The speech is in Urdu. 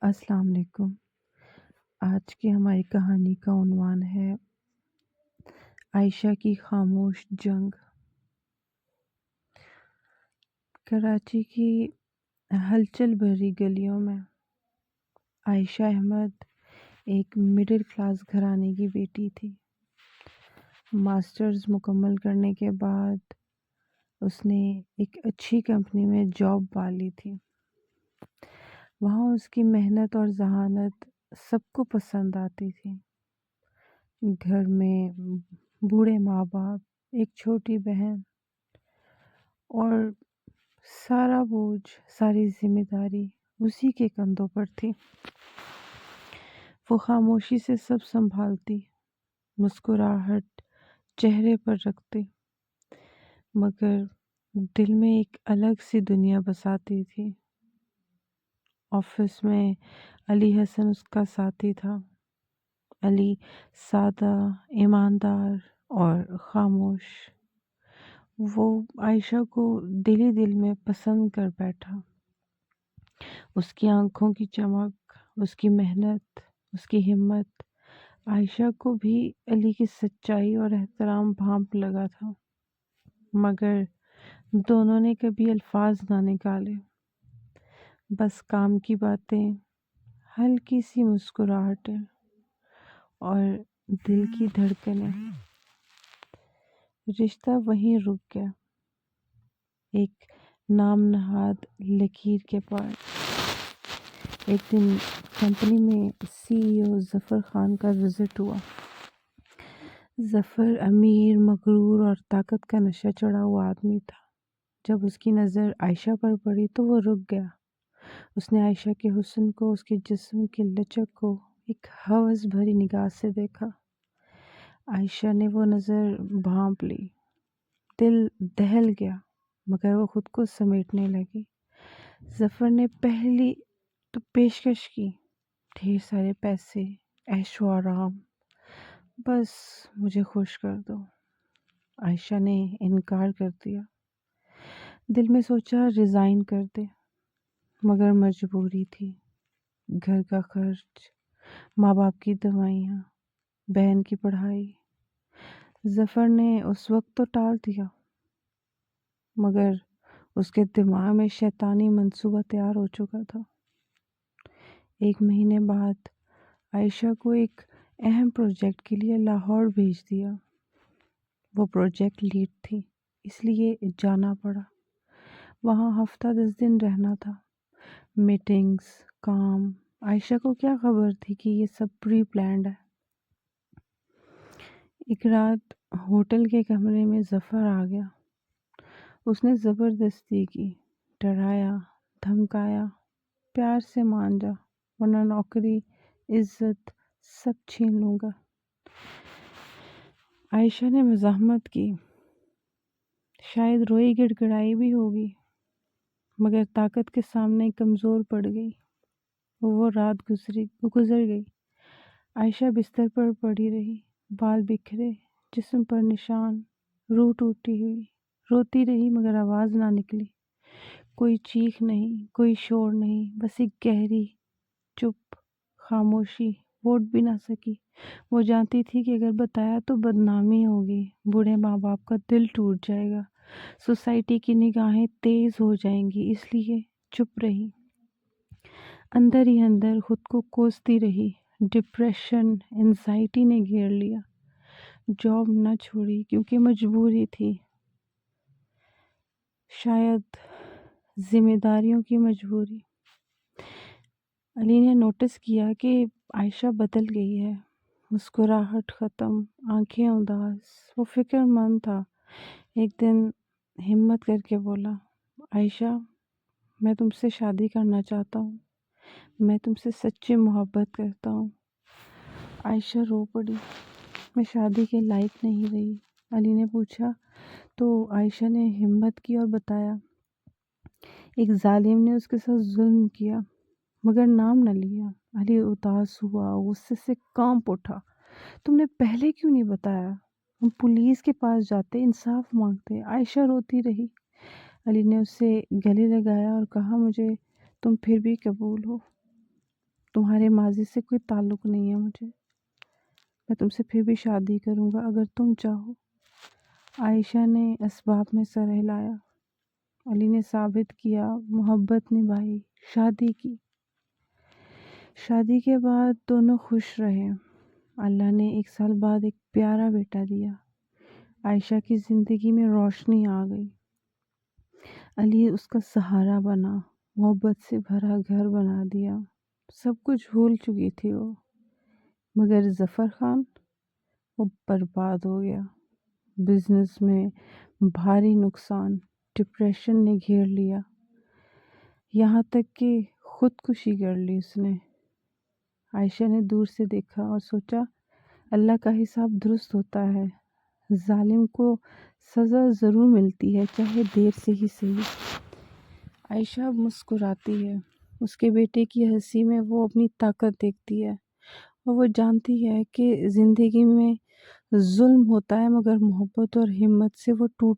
السلام علیکم۔ آج کی ہماری کہانی کا عنوان ہے عائشہ کی خاموش جنگ۔ کراچی کی ہلچل بھری گلیوں میں عائشہ احمد ایک مڈل کلاس گھرانے کی بیٹی تھی۔ ماسٹرز مکمل کرنے کے بعد اس نے ایک اچھی کمپنی میں جاب پا لی تھی۔ وہاں اس کی محنت اور ذہانت سب کو پسند آتی تھی۔ گھر میں بوڑھے ماں باپ، ایک چھوٹی بہن اور سارا بوجھ، ساری ذمہ داری اسی کے کندھوں پر تھی۔ وہ خاموشی سے سب سنبھالتی، مسکراہٹ چہرے پر رکھتی، مگر دل میں ایک الگ سی دنیا بساتی تھی۔ آفس میں علی حسن اس کا ساتھی تھا۔ علی سادہ، ایماندار اور خاموش۔ وہ عائشہ کو دل ہی دل میں پسند کر بیٹھا۔ اس کی آنکھوں کی چمک، اس کی محنت، اس کی ہمت عائشہ کو بھی علی کی سچائی اور احترام بھانپ لگا تھا، مگر دونوں نے کبھی الفاظ نہ نکالے۔ بس کام کی باتیں، ہلکی سی مسکراہٹیں اور دل کی دھڑکنیں۔ رشتہ وہیں رک گیا، ایک نام نہاد لکیر کے پاس۔ ایک دن کمپنی میں CEO ظفر خان کا وزٹ ہوا۔ ظفر امیر، مغرور اور طاقت کا نشہ چڑھا ہوا آدمی تھا۔ جب اس کی نظر عائشہ پر پڑی تو وہ رک گیا۔ اس نے عائشہ کے حسن کو، اس کے جسم کی لچک کو ایک ہوس بھری نگاہ سے دیکھا۔ عائشہ نے وہ نظر بھانپ لی۔ دل دہل گیا، مگر وہ خود کو سمیٹنے لگی۔ ظفر نے پہلی تو پیشکش کی، ڈھیر سارے پیسے، عیش و آرام، بس مجھے خوش کر دو۔ عائشہ نے انکار کر دیا۔ دل میں سوچا ریزائن کر دے، مگر مجبوری تھی۔ گھر کا خرچ، ماں باپ کی دوائیاں، بہن کی پڑھائی۔ ظفر نے اس وقت تو ٹال دیا، مگر اس کے دماغ میں شیطانی منصوبہ تیار ہو چکا تھا۔ 1 مہینے بعد عائشہ کو ایک اہم پروجیکٹ کے لیے لاہور بھیج دیا۔ وہ پروجیکٹ لیڈ تھی، اس لیے جانا پڑا۔ وہاں ہفتہ 10 دن رہنا تھا۔ میٹنگز، کام، عائشہ کو کیا خبر تھی کہ یہ سب پری پلانڈ ہے۔ ایک رات ہوٹل کے کمرے میں ظفر آ گیا۔ اس نے زبردستی کی، ڈرایا، دھمکایا، پیار سے مان جا ورنہ نوکری، عزت سب چھین لوں گا۔ عائشہ نے مزاحمت کی، شاید روئی گڑ گڑائی بھی ہوگی، مگر طاقت کے سامنے کمزور پڑ گئی۔ وہ رات گزر گئی۔ عائشہ بستر پر پڑی رہی، بال بکھرے، جسم پر نشان، روح ٹوٹی ہوئی، روتی رہی مگر آواز نہ نکلی۔ کوئی چیخ نہیں، کوئی شور نہیں، بس ایک گہری چپ خاموشی۔ ووٹ بھی نہ سکی۔ وہ جانتی تھی کہ اگر بتایا تو بدنامی ہوگی، بوڑھے ماں باپ کا دل ٹوٹ جائے گا، سوسائٹی کی نگاہیں تیز ہو جائیں گی، اس لیے چپ رہی۔ اندر ہی اندر خود کو کوستی رہی۔ ڈپریشن، انزائٹی نے گھیر لیا۔ جاب نہ چھوڑی کیونکہ مجبوری تھی، شاید ذمہ داریوں کی مجبوری۔ علی نے نوٹس کیا کہ عائشہ بدل گئی ہے، مسکراہٹ ختم، آنکھیں اداس۔ وہ فکر مند تھا۔ ایک دن ہمت کر کے بولا، عائشہ میں تم سے شادی کرنا چاہتا ہوں، میں تم سے سچی محبت کرتا ہوں۔ عائشہ رو پڑی، میں شادی کے لائق نہیں رہی۔ علی نے پوچھا تو عائشہ نے ہمت کی اور بتایا، ایک ظالم نے اس کے ساتھ ظلم کیا مگر نام نہ لیا۔ علی اداس ہوا، غصے سے کانپ اٹھا، تم نے پہلے کیوں نہیں بتایا؟ ہم پولیس کے پاس جاتے، انصاف مانگتے۔ عائشہ روتی رہی۔ علی نے اسے گلے لگایا اور کہا، مجھے تم پھر بھی قبول ہو۔ تمہارے ماضی سے کوئی تعلق نہیں ہے مجھے، میں تم سے پھر بھی شادی کروں گا اگر تم چاہو۔ عائشہ نے اسباب میں سر ہلایا۔ علی نے ثابت کیا، محبت نبھائی، شادی کی۔ شادی کے بعد دونوں خوش رہے۔ اللہ نے 1 سال بعد ایک پیارا بیٹا دیا۔ عائشہ کی زندگی میں روشنی آ گئی۔ علی اس کا سہارا بنا، محبت سے بھرا گھر بنا دیا۔ سب کچھ بھول چکی تھی وہ، مگر ظفر خان، وہ برباد ہو گیا۔ بزنس میں بھاری نقصان، ڈپریشن نے گھیر لیا، یہاں تک کہ خودکشی کر لی اس نے۔ عائشہ نے دور سے دیکھا اور سوچا، اللہ کا حساب درست ہوتا ہے، ظالم کو سزا ضرور ملتی ہے، چاہے دیر سے ہی صحیح۔ عائشہ اب مسکراتی ہے، اس کے بیٹے کی ہنسی میں وہ اپنی طاقت دیکھتی ہے، اور وہ جانتی ہے کہ زندگی میں ظلم ہوتا ہے مگر محبت اور ہمت سے وہ ٹوٹ